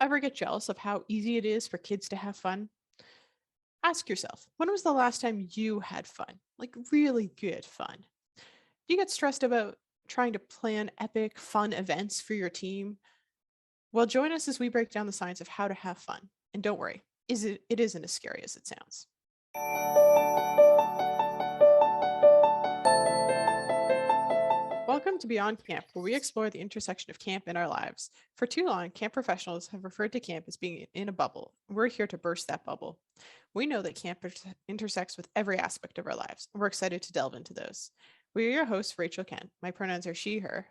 ever get jealous of how easy it is for kids to have fun? Ask yourself, when was the last time you had fun? Like really good fun? Do you get stressed about trying to plan epic, fun events for your team? Well, join us as we break down the science of how to have fun. And don't worry, it isn't as scary as it sounds. Welcome to Beyond Camp, where we explore the intersection of camp in our lives. For too long, camp professionals have referred to camp as being in a bubble. We're here to burst that bubble. We know that camp intersects with every aspect of our lives, and we're excited to delve into those. We are your hosts, Rachel Kent. My pronouns are she, her.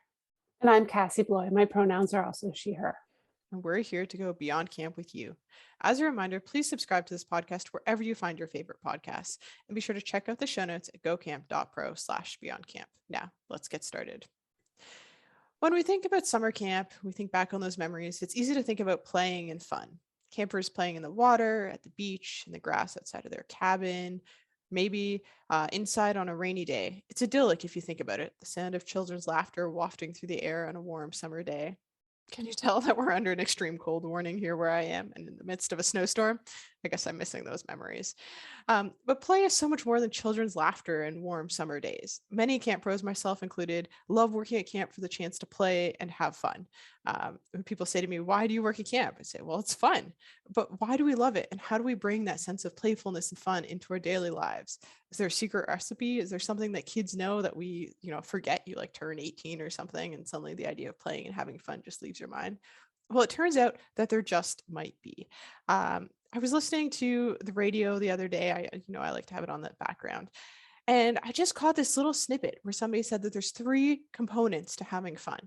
And I'm Cassie Bloy. My pronouns are also she, her. And we're here to go beyond camp with you. As a reminder, please subscribe to this podcast wherever you find your favorite podcasts, and be sure to check out the show notes at gocamp.pro/beyondcamp. Now, let's get started. When we think about summer camp, we think back on those memories. It's easy to think about playing and fun. Campers playing in the water, at the beach, in the grass outside of their cabin, maybe inside on a rainy day. It's idyllic if you think about it. The sound of children's laughter wafting through the air on a warm summer day. Can you tell that we're under an extreme cold warning here where I am and in the midst of a snowstorm? I guess I'm missing those memories. But play is so much more than children's laughter and warm summer days. Many camp pros, myself included, love working at camp for the chance to play and have fun. When people say to me, why do you work at camp? I say, well, it's fun. But why do we love it? And how do we bring that sense of playfulness and fun into our daily lives? Is there a secret recipe? Is there something that kids know that we, forget? You like turn 18 or something, and suddenly the idea of playing and having fun just leaves your mind. Well, it turns out that there just might be. I was listening to the radio the other day. I like to have it on the background. And I just caught this little snippet where somebody said that there's 3 components to having fun.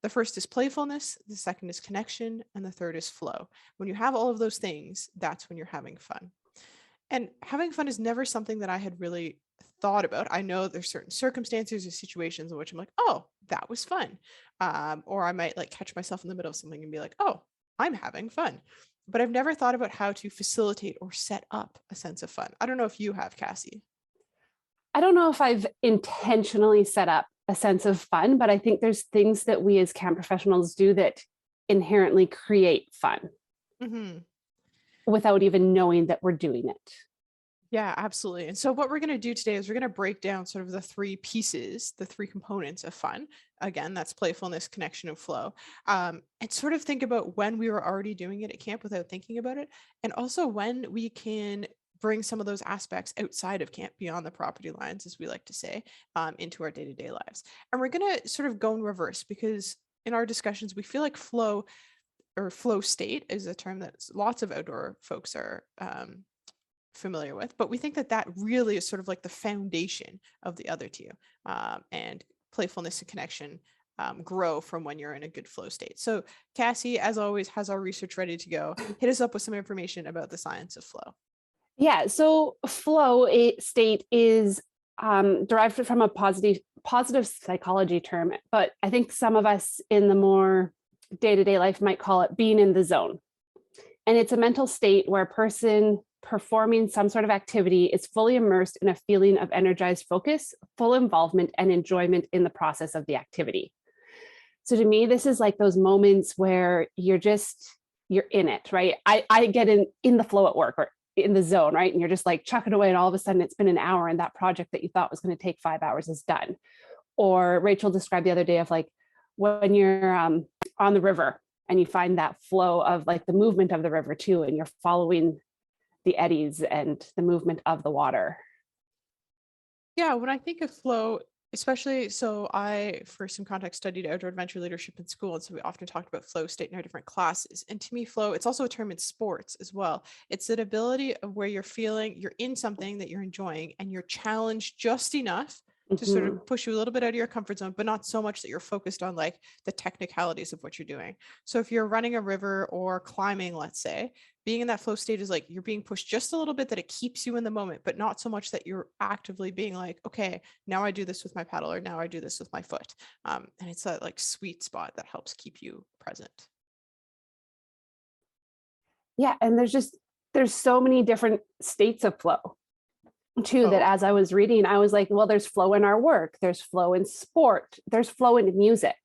The first is playfulness, the second is connection, and the third is flow. When you have all of those things, that's when you're having fun. And having fun is never something that I had really thought about. I know there's certain circumstances or situations in which I'm like, oh, that was fun. Or I might catch myself in the middle of something and be like, oh, I'm having fun. But I've never thought about how to facilitate or set up a sense of fun. I don't know if you have, Cassie. I don't know if I've intentionally set up a sense of fun, but I think there's things that we as camp professionals do that inherently create fun without even knowing that we're doing it. Yeah, absolutely. And so what we're going to do today is we're going to break down sort of the 3 pieces, the 3 components of fun. Again, that's playfulness, connection, and flow. And sort of think about when we were already doing it at camp without thinking about it. And also when we can bring some of those aspects outside of camp, beyond the property lines, as we like to say, into our day-to-day lives. And we're going to sort of go in reverse, because in our discussions, we feel like flow state is a term that lots of outdoor folks are familiar with, but we think that really is sort of like the foundation of the other 2, and playfulness and connection grow from when you're in a good flow state. So Cassie, as always, has our research ready to go. Hit us up with some information about the science of flow. Yeah, so flow state is derived from a positive psychology term, but I think some of us in the more day-to-day life might call it being in the zone. And it's a mental state where a person performing some sort of activity is fully immersed in a feeling of energized focus, full involvement, and enjoyment in the process of the activity. So to me, this is like those moments where you're in it, right? I get in the flow at work, or in the zone, right? And you're just like chucking away, and all of a sudden it's been an hour and that project that you thought was going to take 5 hours is done. Or Rachel described the other day of when you're on the river and you find that flow of the movement of the river too, and you're following the eddies and the movement of the water. Yeah, when I think of flow, especially, so I, for some context, studied outdoor adventure leadership in school. And so we often talked about flow state in our different classes. And to me, flow, it's also a term in sports as well. It's that ability of where you're feeling you're in something that you're enjoying and you're challenged just enough to sort of push you a little bit out of your comfort zone, but not so much that you're focused on the technicalities of what you're doing. So if you're running a river or climbing, let's say, being in that flow state is you're being pushed just a little bit, that it keeps you in the moment, but not so much that you're actively being okay, now I do this with my paddle, or now I do this with my foot. And it's that sweet spot that helps keep you present. Yeah. And there's so many different states of flow too, that as I was reading, I was like, well, there's flow in our work, there's flow in sport, there's flow in music,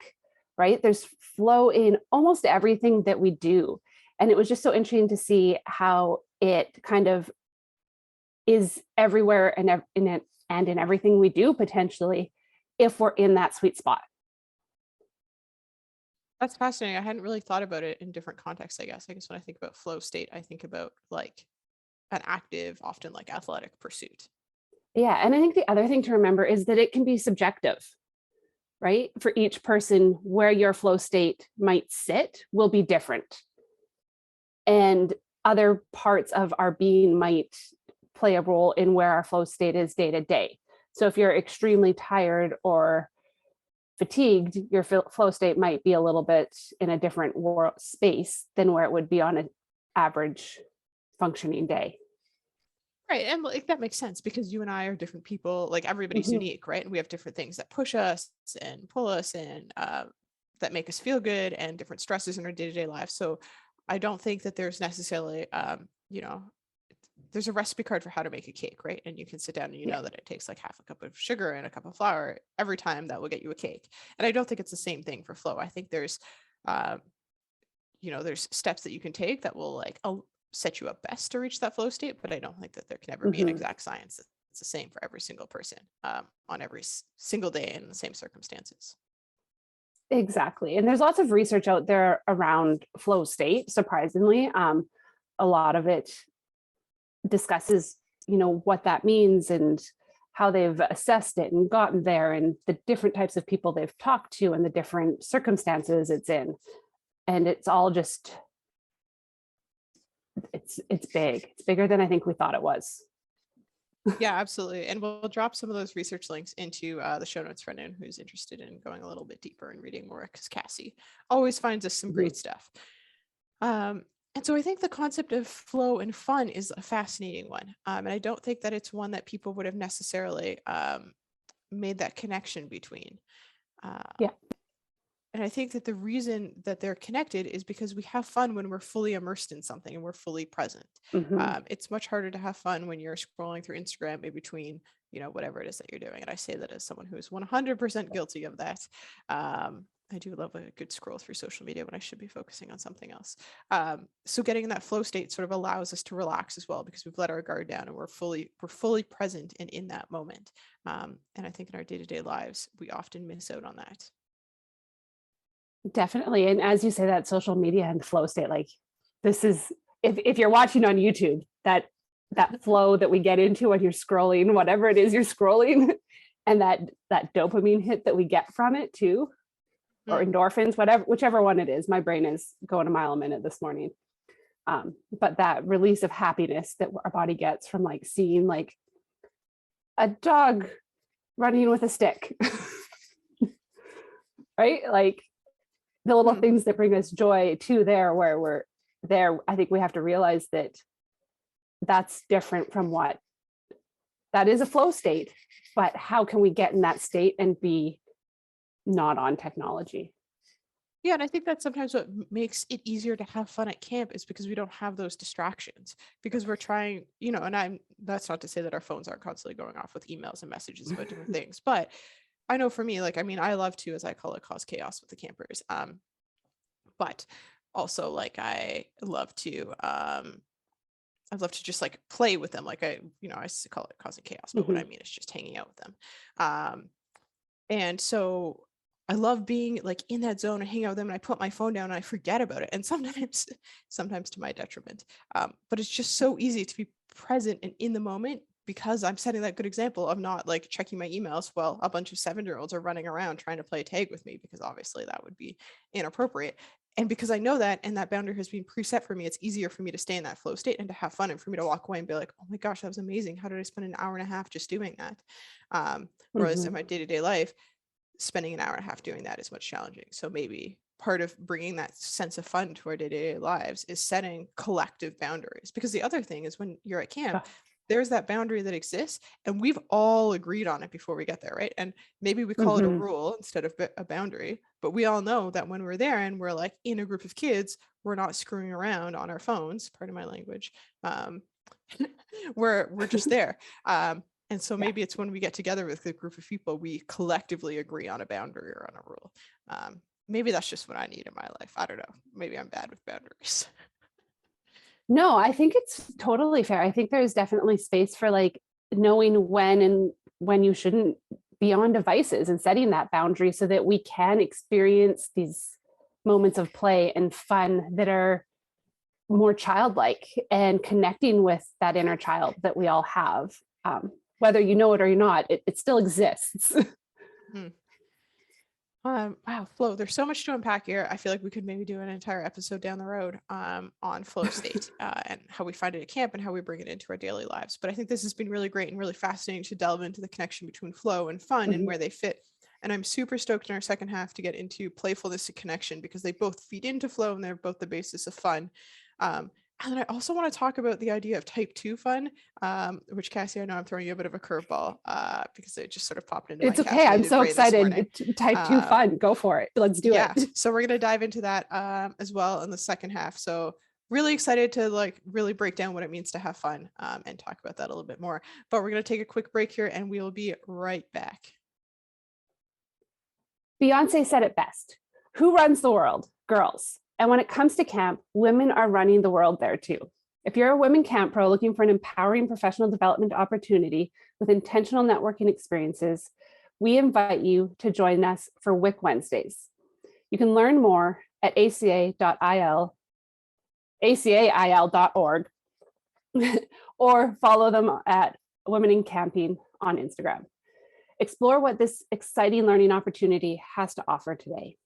right? There's flow in almost everything that we do. And it was just so interesting to see how it kind of is everywhere and in it and in everything we do potentially, if we're in that sweet spot. That's fascinating. I hadn't really thought about it in different contexts, I guess. I guess when I think about flow state, I think about like an active, often like athletic pursuit. Yeah. And I think the other thing to remember is that it can be subjective, right? For each person, where your flow state might sit will be different. And other parts of our being might play a role in where our flow state is day to day. So if you're extremely tired or fatigued, your flow state might be a little bit in a different space than where it would be on an average functioning day. Right. And like that makes sense because you and I are different people. Like everybody's unique, right? And we have different things that push us and pull us and that make us feel good and different stresses in our day-to-day lives. So I don't think that there's necessarily, there's a recipe card for how to make a cake, right? And you can sit down and you know that it takes like half a cup of sugar and a cup of flour every time that will get you a cake. And I don't think it's the same thing for flow. I think there's, there's steps that you can take that will like set you up best to reach that flow state. But I don't think that there can ever be an exact science that's the same for every single person on every single day in the same circumstances. Exactly. And there's lots of research out there around flow state, surprisingly. A lot of it discusses, what that means and how they've assessed it and gotten there and the different types of people they've talked to and the different circumstances it's in. And it's all just, it's big. It's bigger than I think we thought it was. Yeah, absolutely. And we'll drop some of those research links into the show notes for anyone who's interested in going a little bit deeper and reading more, because Cassie always finds us some great stuff. And so I think the concept of flow and fun is a fascinating one. And I don't think that it's one that people would have necessarily made that connection between. Yeah. And I think that the reason that they're connected is because we have fun when we're fully immersed in something and we're fully present. It's much harder to have fun when you're scrolling through Instagram in between, whatever it is that you're doing. And I say that as someone who is 100% guilty of that. I do love a good scroll through social media when I should be focusing on something else. So getting in that flow state sort of allows us to relax as well, because we've let our guard down and we're fully present and in that moment. And I think in our day-to-day lives, we often miss out on that. Definitely. And as you say, that social media and flow state, like this is, if you're watching on YouTube, that flow that we get into when you're scrolling, whatever it is you're scrolling, and that dopamine hit that we get from it too, or endorphins, whichever one it is. My brain is going a mile a minute this morning. But that release of happiness that our body gets from like seeing like a dog running with a stick, right? Like the little things that bring us joy too, where we're there. I think we have to realize that that's different from what that is a flow state, but how can we get in that state and be not on technology? Yeah, and I think that's sometimes what makes it easier to have fun at camp is because we don't have those distractions, because we're trying, and that's not to say that our phones aren't constantly going off with emails and messages about different things, but I know for me, I love to, as I call it, cause chaos with the campers. But also like I'd love to just like play with them. Like I used to call it causing chaos, but what I mean is just hanging out with them. And so I love being like in that zone and hanging out with them, and I put my phone down and I forget about it. And sometimes to my detriment. But it's just so easy to be present and in the moment, because I'm setting that good example of not like checking my emails while a bunch of 7-year-olds are running around trying to play tag with me, because obviously that would be inappropriate. And because I know that, and that boundary has been preset for me, it's easier for me to stay in that flow state and to have fun, and for me to walk away and be like, oh my gosh, that was amazing. How did I spend an hour and a half just doing that? Whereas in my day-to-day life, spending an hour and a half doing that is much challenging. So maybe part of bringing that sense of fun to our day-to-day lives is setting collective boundaries, because the other thing is when you're at camp, there's that boundary that exists and we've all agreed on it before we get there, right? And maybe we call it a rule instead of a boundary, but we all know that when we're there and we're like in a group of kids, we're not screwing around on our phones, pardon my language. We're just there. And so maybe it's when we get together with a group of people, we collectively agree on a boundary or on a rule. Maybe that's just what I need in my life. I don't know. Maybe I'm bad with boundaries. No, I think it's totally fair. I think there's definitely space for like knowing when and when you shouldn't be on devices and setting that boundary so that we can experience these moments of play and fun that are more childlike and connecting with that inner child that we all have. Whether you know it or you're not, it still exists. Hmm. Wow, flow. There's so much to unpack here. I feel like we could maybe do an entire episode down the road on flow state and how we find it at camp and how we bring it into our daily lives. But I think this has been really great and really fascinating to delve into the connection between flow and fun and where they fit. And I'm super stoked in our second half to get into playfulness and connection because they both feed into flow and they're both the basis of fun. And then I also want to talk about the idea of type 2 fun, which Cassie, I know I'm throwing you a bit of a curveball because it just sort of popped into It's my okay. I'm caffeinated so brain this morning. excited. Type 2 fun. Go for it. Let's do it. So we're going to dive into that as well in the second half. So really excited to like really break down what it means to have fun and talk about that a little bit more. But we're going to take a quick break here and we will be right back. Beyonce said it best. Who runs the world? Girls. And when it comes to camp, women are running the world there too. If you're a women camp pro looking for an empowering professional development opportunity with intentional networking experiences, we invite you to join us for WIC Wednesdays. You can learn more at acail.org or follow them at Women in Camping on Instagram. Explore what this exciting learning opportunity has to offer today.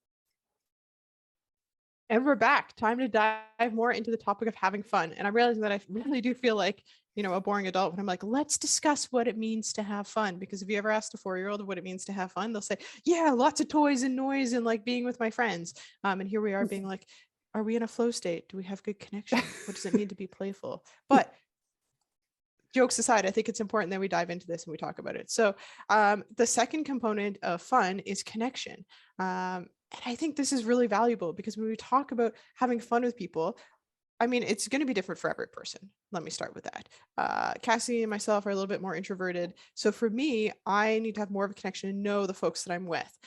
And we're back. Time to dive more into the topic of having fun. And I'm realizing that I really do feel like, a boring adult when I'm like, let's discuss what it means to have fun. Because if you ever asked a 4-year-old what it means to have fun, they'll say, yeah, lots of toys and noise and like being with my friends. And here we are being like, are we in a flow state? Do we have good connection? What does it mean to be playful? But jokes aside, I think it's important that we dive into this and we talk about it. So the second component of fun is connection. And I think this is really valuable because when we talk about having fun with people, I mean, it's going to be different for every person. Let me start with that. Cassie and myself are a little bit more introverted. So for me, I need to have more of a connection and know the folks that I'm with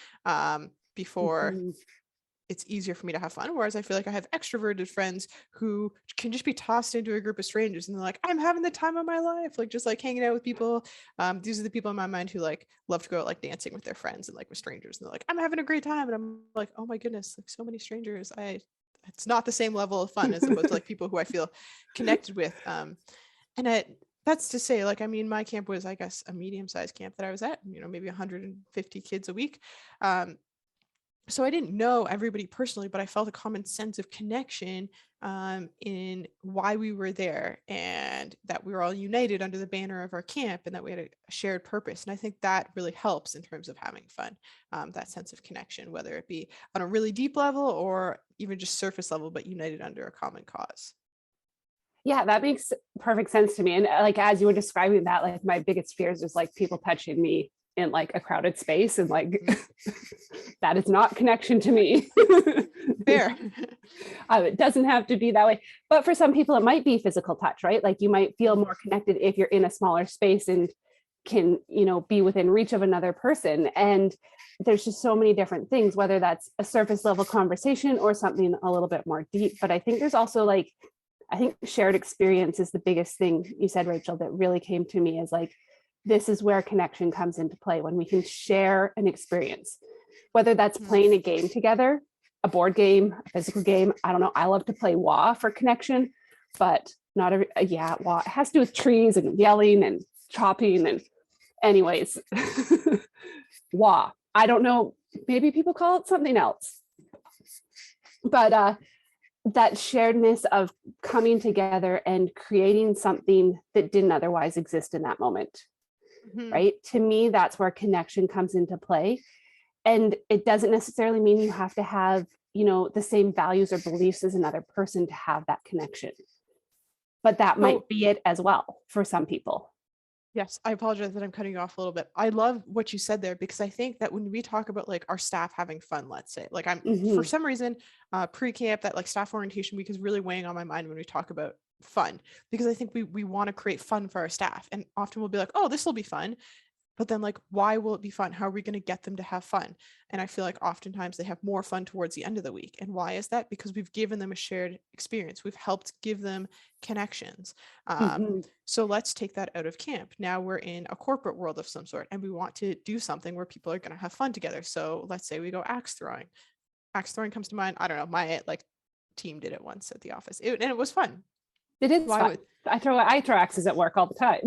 before it's easier for me to have fun. Whereas I feel like I have extroverted friends who can just be tossed into a group of strangers and they're like, I'm having the time of my life, like just like hanging out with people. These are the people in my mind who like love to go out like dancing with their friends and like with strangers. And they're like, I'm having a great time. And I'm like, oh my goodness, like so many strangers. It's not the same level of fun as opposed to like people who I feel connected with. That's to say, like, I mean, my camp was, I guess, a medium-sized camp that I was at, maybe 150 kids a week. So I didn't know everybody personally, but I felt a common sense of connection in why we were there and that we were all united under the banner of our camp and that we had a shared purpose. And I think that really helps in terms of having fun, that sense of connection, whether it be on a really deep level or even just surface level, but united under a common cause. Yeah, that makes perfect sense to me. And like, as you were describing that, like my biggest fears is like people touching me in like a crowded space and like that is not connection to me. Fair. It doesn't have to be that way, but for some people it might be physical touch, right? Like you might feel more connected if you're in a smaller space and can be within reach of another person. And there's just so many different things, whether that's a surface level conversation or something a little bit more deep. But I think there's also like, I think shared experience is the biggest thing you said, Rachel, that really came to me, is like, this is where connection comes into play, when we can share an experience, whether that's playing a game together, a board game, a physical game. I don't know. I love to play WA for connection, but not every, WA, it has to do with trees and yelling and chopping and anyways, WA. I don't know. Maybe people call it something else, but that sharedness of coming together and creating something that didn't otherwise exist in that moment. Right? To me, that's where connection comes into play. And it doesn't necessarily mean you have to have, the same values or beliefs as another person to have that connection. But that might be it as well for some people. Yes, I apologize that I'm cutting you off a little bit. I love what you said there, because I think that when we talk about like our staff having fun, let's say, like for some reason, pre-camp, that like staff orientation week is really weighing on my mind when we talk about fun, because I think we want to create fun for our staff. And often we'll be like, oh, this will be fun. But then like, why will it be fun? How are we going to get them to have fun? And I feel like oftentimes they have more fun towards the end of the week. And why is that? Because we've given them a shared experience. We've helped give them connections. So let's take that out of camp. Now we're in a corporate world of some sort, and we want to do something where people are going to have fun together. So let's say we go axe throwing. Axe throwing comes to mind. I don't know. My like team did it once at the office, and it was fun. It is fun. I throw axes at work all the time.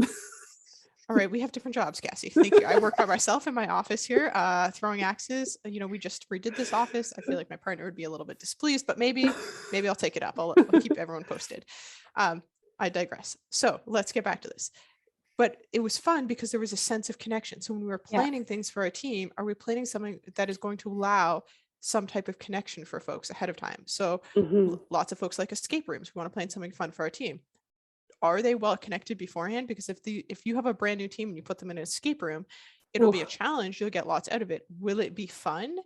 All right, we have different jobs, Cassie. Thank you. I work by myself in my office here, throwing axes. You know, we just redid this office. I feel like my partner would be a little bit displeased, but maybe I'll take it up. I'll keep everyone posted. I digress. So let's get back to this. But it was fun because there was a sense of connection. So when we were planning things for our team, are we planning something that is going to allow some type of connection for folks ahead of time? So lots of folks like escape rooms. We want to plan something fun for our team. Are they well connected beforehand? Because if you have a brand new team and you put them in an escape room, it'll be a challenge. You'll get lots out of it. Will it be fun?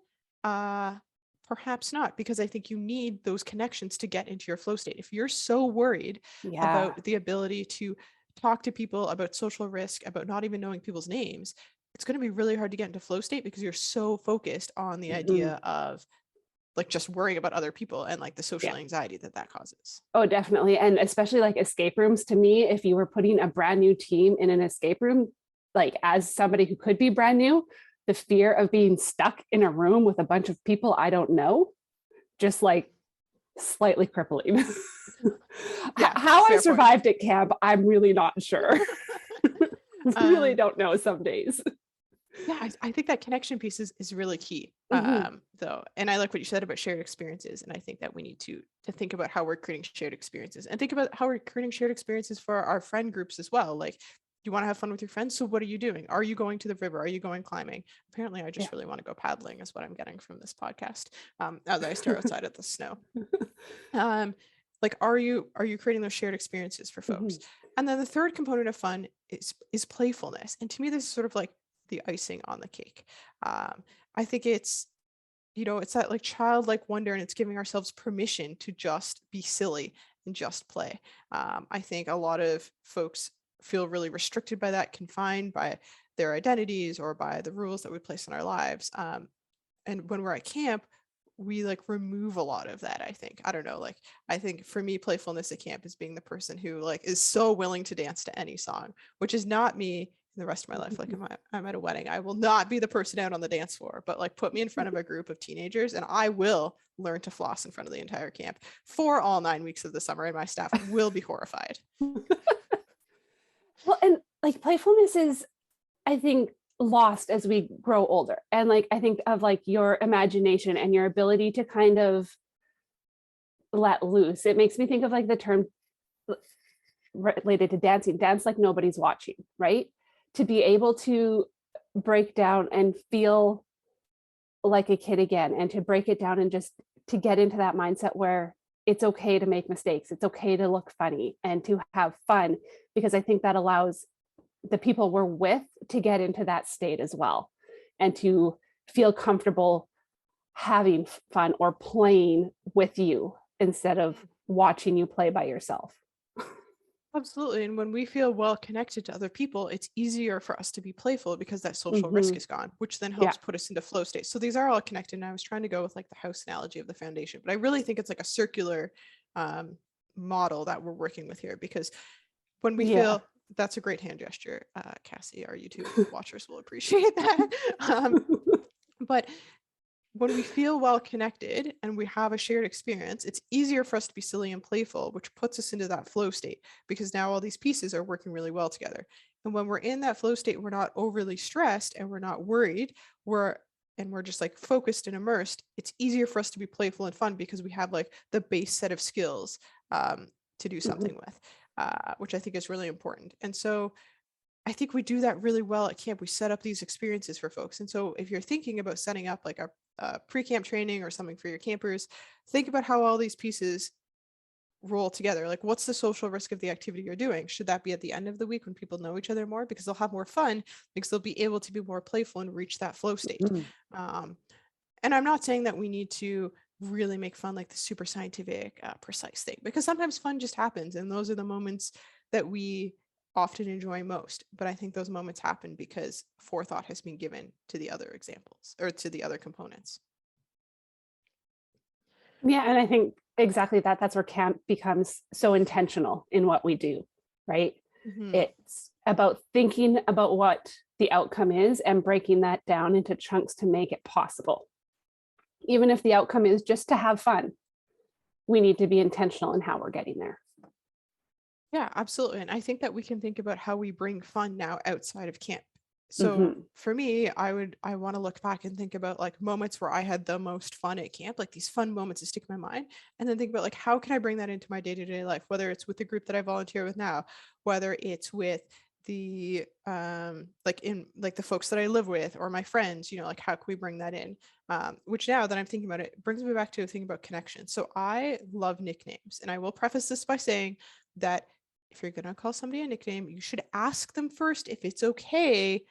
Perhaps not, because I think you need those connections to get into your flow state. If you're so worried about the ability to talk to people about social risk, about not even knowing people's names, it's going to be really hard to get into flow state because you're so focused on the idea of like just worrying about other people and like the social anxiety that causes. Oh, definitely. And especially like escape rooms, to me, if you were putting a brand new team in an escape room, like as somebody who could be brand new, the fear of being stuck in a room with a bunch of people I don't know, just like slightly crippling. How I survived at camp, I'm really not sure. I really don't know some days. Yeah, I think that connection piece is really key, though. And I like what you said about shared experiences. And I think that we need to think about how we're creating shared experiences, and think about how we're creating shared experiences for our friend groups as well. Like, you want to have fun with your friends. So what are you doing? Are you going to the river? Are you going climbing? Apparently, I just really want to go paddling is what I'm getting from this podcast. As I stare outside at the snow. Like, are you creating those shared experiences for folks? And then the third component of fun is playfulness. And to me, this is sort of like the icing on the cake. I think it's that like childlike wonder, and it's giving ourselves permission to just be silly and just play. I think a lot of folks feel really restricted by that, confined by their identities or by the rules that we place in our lives. And when we're at camp, we like remove a lot of that. I think, I don't know, like, I think for me, playfulness at camp is being the person who like is so willing to dance to any song, which is not me in the rest of my life. Like, I'm at a wedding, I will not be the person out on the dance floor, but like put me in front of a group of teenagers and I will learn to floss in front of the entire camp for all 9 weeks of the summer, and my staff will be horrified. Well, and like playfulness is, I think, lost as we grow older. And like, I think of like your imagination and your ability to kind of let loose. It makes me think of like the term related to dancing, dance like nobody's watching, right? To be able to break down and feel like a kid again, and to break it down and just to get into that mindset where it's okay to make mistakes. It's okay to look funny and to have fun, because I think that allows the people we're with to get into that state as well, and to feel comfortable having fun or playing with you instead of watching you play by yourself. Absolutely. And when we feel well connected to other people, it's easier for us to be playful because that social risk is gone, which then helps put us into flow state. So these are all connected. And I was trying to go with like the house analogy of the foundation, but I really think it's like a circular model that we're working with here, because when we feel, that's a great hand gesture, Cassie, our YouTube watchers will appreciate that. But when we feel well connected and we have a shared experience, it's easier for us to be silly and playful, which puts us into that flow state, because now all these pieces are working really well together. And when we're in that flow state, we're not overly stressed and we're not worried. We're just like focused and immersed. It's easier for us to be playful and fun because we have like the base set of skills to do something with, which I think is really important. And so I think we do that really well at camp. We set up these experiences for folks. And so if you're thinking about setting up like a pre-camp training or something for your campers, think about how all these pieces roll together. Like, what's the social risk of the activity you're doing? Should that be at the end of the week when people know each other more, because they'll have more fun, because they'll be able to be more playful and reach that flow state. And I'm not saying that we need to really make fun like the super scientific, precise thing, because sometimes fun just happens. And those are the moments that we often enjoy most. But I think those moments happen because forethought has been given to the other examples or to the other components. Yeah, and I think exactly that. That's where camp becomes so intentional in what we do, right? Mm-hmm. It's about thinking about what the outcome is and breaking that down into chunks to make it possible. Even if the outcome is just to have fun, we need to be intentional in how we're getting there. Yeah, absolutely. And I think that we can think about how we bring fun now outside of camp. So for me, I want to look back and think about like moments where I had the most fun at camp, like these fun moments that stick in my mind, and then think about like how can I bring that into my day-to-day life, whether it's with the group that I volunteer with now, whether it's with the like in like the folks that I live with or my friends, like how can we bring that in? Which now that I'm thinking about it, brings me back to a thing about connection. So I love nicknames, and I will preface this by saying that if you're going to call somebody a nickname, you should ask them first if it's okay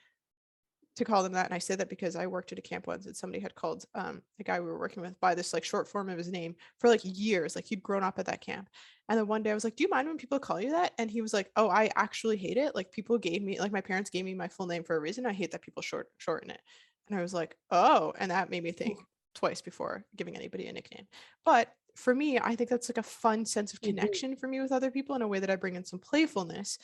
to call them that. And I say that because I worked at a camp once and somebody had called a guy we were working with by this like short form of his name for like years, like he'd grown up at that camp. And then one day I was like, do you mind when people call you that? And he was like, oh, I actually hate it. Like people gave me, like my parents gave me my full name for a reason. I hate that people shorten it. And I was like, oh, and that made me think twice before giving anybody a nickname. But for me, I think that's like a fun sense of connection for me with other people in a way that I bring in some playfulness,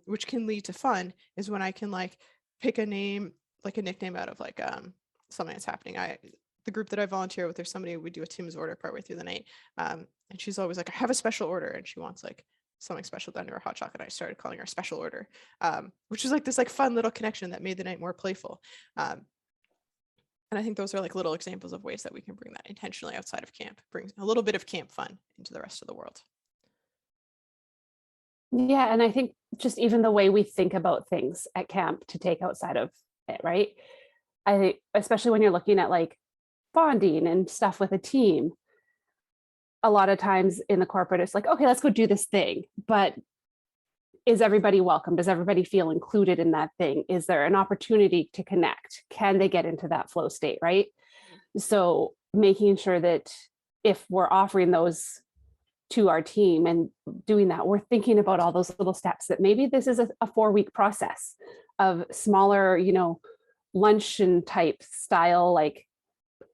which can lead to fun, is when I can like pick a name, like a nickname out of like something that's happening. The group that I volunteer with, there's somebody we do a Tim's order partway through the night, and she's always like, I have a special order, and she wants like something special done to her hot chocolate. I started calling her special order, which is like this like fun little connection that made the night more playful. And I think those are like little examples of ways that we can bring that intentionally outside of camp, bring a little bit of camp fun into the rest of the world. Yeah, and I think just even the way we think about things at camp to take outside of it, right? I think especially when you're looking at like bonding and stuff with a team, a lot of times in the corporate, it's like, okay, let's go do this thing. But is everybody welcome? Does everybody feel included in that thing? Is there an opportunity to connect? Can they get into that flow state, right? So making sure that if we're offering those to our team and doing that, we're thinking about all those little steps, that maybe this is a 4-week process of smaller, luncheon type style, like,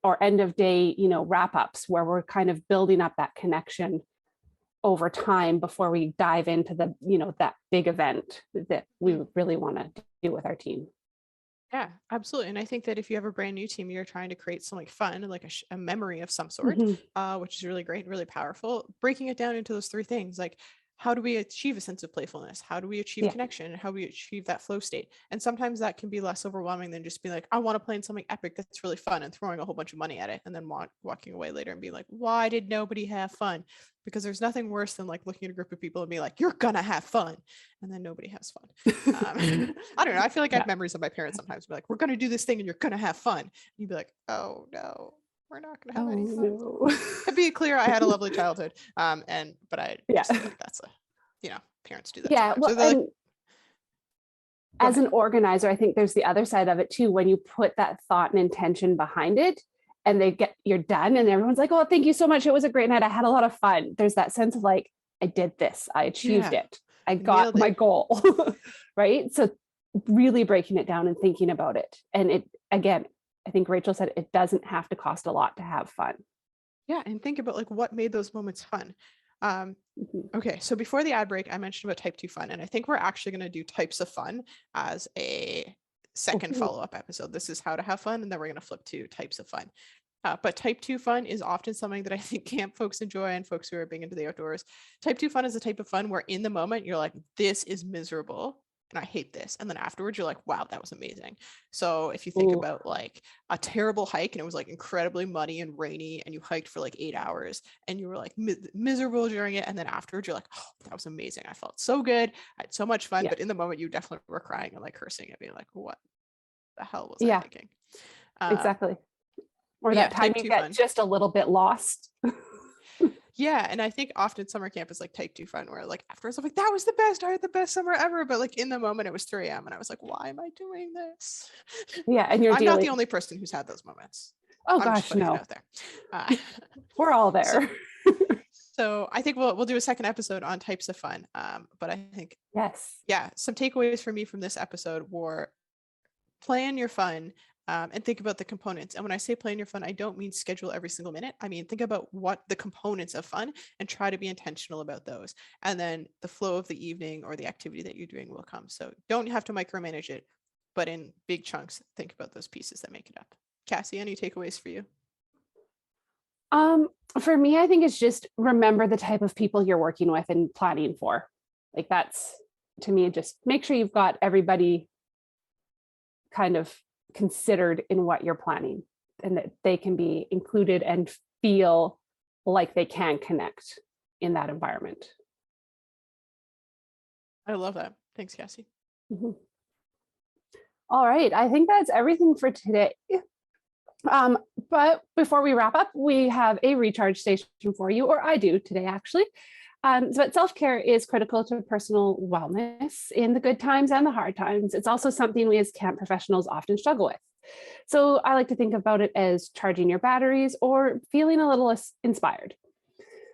or end of day, wrap ups where we're kind of building up that connection over time before we dive into the, that big event that we really want to do with our team. Yeah, absolutely. And I think that if you have a brand new team, you're trying to create something fun, like a memory of some sort, which is really great, really powerful. Breaking it down into those 3 things, like how do we achieve a sense of playfulness? How do we achieve connection? How do we achieve that flow state? And sometimes that can be less overwhelming than just being like, I want to play in something epic that's really fun, and throwing a whole bunch of money at it and then walking away later and being like, why did nobody have fun? Because there's nothing worse than like looking at a group of people and being like, you're gonna have fun, and then nobody has fun. I don't know. I feel like I have memories of my parents sometimes be like, we're gonna do this thing and you're gonna have fun. And you'd be like, oh no, we're not gonna have any fun. No. To be clear, I had a lovely childhood. But I just think that's parents do that. Yeah. Well, so like, as an organizer, I think there's the other side of it too. When you put that thought and intention behind it, and you're done, and everyone's like, oh, thank you so much. It was a great night. I had a lot of fun. There's that sense of like, I did this. I achieved it. I got my goal. Right. So really breaking it down and thinking about it. And it, again, I think Rachel said it doesn't have to cost a lot to have fun. Yeah. And think about like what made those moments fun. Okay. So before the ad break, I mentioned about type 2 fun. And I think we're actually going to do types of fun as a second follow-up episode. This is how to have fun. And then we're going to flip to types of fun. But type 2 fun is often something that I think camp folks enjoy, and folks who are big into the outdoors. Type 2 fun is a type of fun where in the moment you're like, this is miserable and I hate this. And then afterwards you're like, wow, that was amazing. So if you think about like a terrible hike and it was like incredibly muddy and rainy and you hiked for like 8 hours and you were like miserable during it. And then afterwards you're like, oh, that was amazing. I felt so good. I had so much fun. But in the moment you definitely were crying and like cursing and being like, what the hell was I thinking? Exactly. Or that time you get just a little bit lost. Yeah. And I think often summer camp is like type 2 fun, where like afterwards I'm like, that was the best. I had the best summer ever. But like in the moment it was 3 a.m. and I was like, why am I doing this? Yeah. And I'm not the only person who's had those moments. Oh gosh, no. Out there. We're all there. So I think we'll do a second episode on types of fun. But I think, Yes. yeah, some takeaways for me from this episode were plan your fun and think about the components. And when I say plan your fun, I don't mean schedule every single minute. I mean, think about what the components of fun and try to be intentional about those. And then the flow of the evening or the activity that you're doing will come. So don't have to micromanage it, but in big chunks, think about those pieces that make it up. Cassie, any takeaways for you? For me, I think it's just remember the type of people you're working with and planning for. Like that's, to me, just make sure you've got everybody kind of considered in what you're planning and that they can be included and feel like they can connect in that environment. I love that. Thanks, Cassie. Mm-hmm. All right. I think that's everything for today. But before we wrap up, we have a recharge station for you, or I do today, actually. But self-care is critical to personal wellness in the good times and the hard times. It's also something we as camp professionals often struggle with. So I like to think about it as charging your batteries or feeling a little inspired.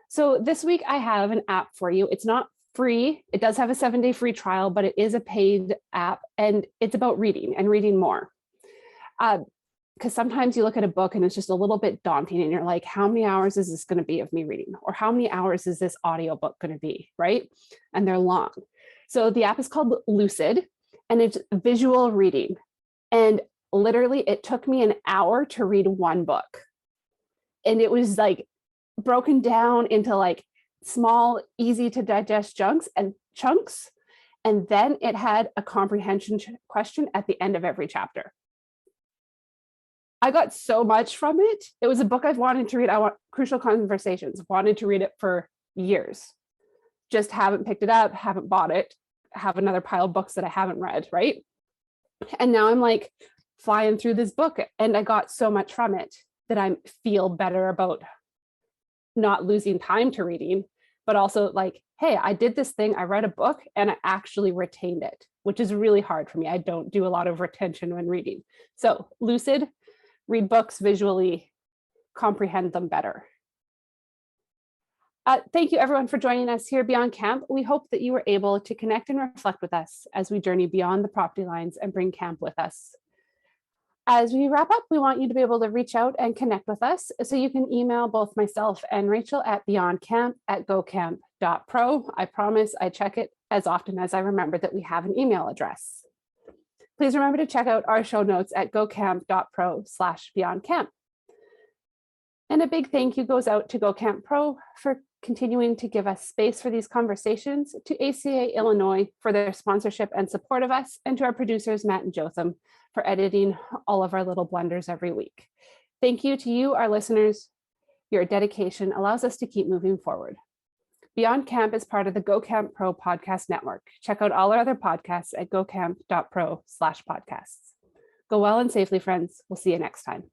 So this week I have an app for you. It's not free. It does have a 7-day free trial, but it is a paid app, and it's about reading and reading more. Because sometimes you look at a book and it's just a little bit daunting and you're like, how many hours is this going to be of me reading? Or how many hours is this audiobook going to be, right? And they're long. So the app is called Lucid, and it's visual reading. And literally it took me an hour to read one book. And it was like broken down into like small, easy to digest chunks. And then it had a comprehension question at the end of every chapter. I got so much from it. It was a book I've wanted to read. I want Crucial Conversations, wanted to read it for years. Just haven't picked it up, haven't bought it, have another pile of books that I haven't read, right? And now I'm like flying through this book, and I got so much from it that I feel better about not losing time to reading, but also like, hey, I did this thing, I read a book and I actually retained it, which is really hard for me. I don't do a lot of retention when reading. So Lucid, read books visually, comprehend them better. Thank you everyone for joining us here Beyond Camp. We hope that you were able to connect and reflect with us as we journey beyond the property lines and bring camp with us. As we wrap up, we want you to be able to reach out and connect with us. So you can email both myself and Rachel at beyondcamp@gocamp.pro. I promise I check it as often as I remember that we have an email address. Please remember to check out our show notes at gocamp.pro/beyondcamp. And a big thank you goes out to GoCamp Pro for continuing to give us space for these conversations, to ACA Illinois for their sponsorship and support of us, and to our producers, Matt and Jotham, for editing all of our little blunders every week. Thank you to you, our listeners. Your dedication allows us to keep moving forward. Beyond Camp is part of the GoCamp Pro podcast network. Check out all our other podcasts at gocamp.pro/podcasts. Go well and safely, friends. We'll see you next time.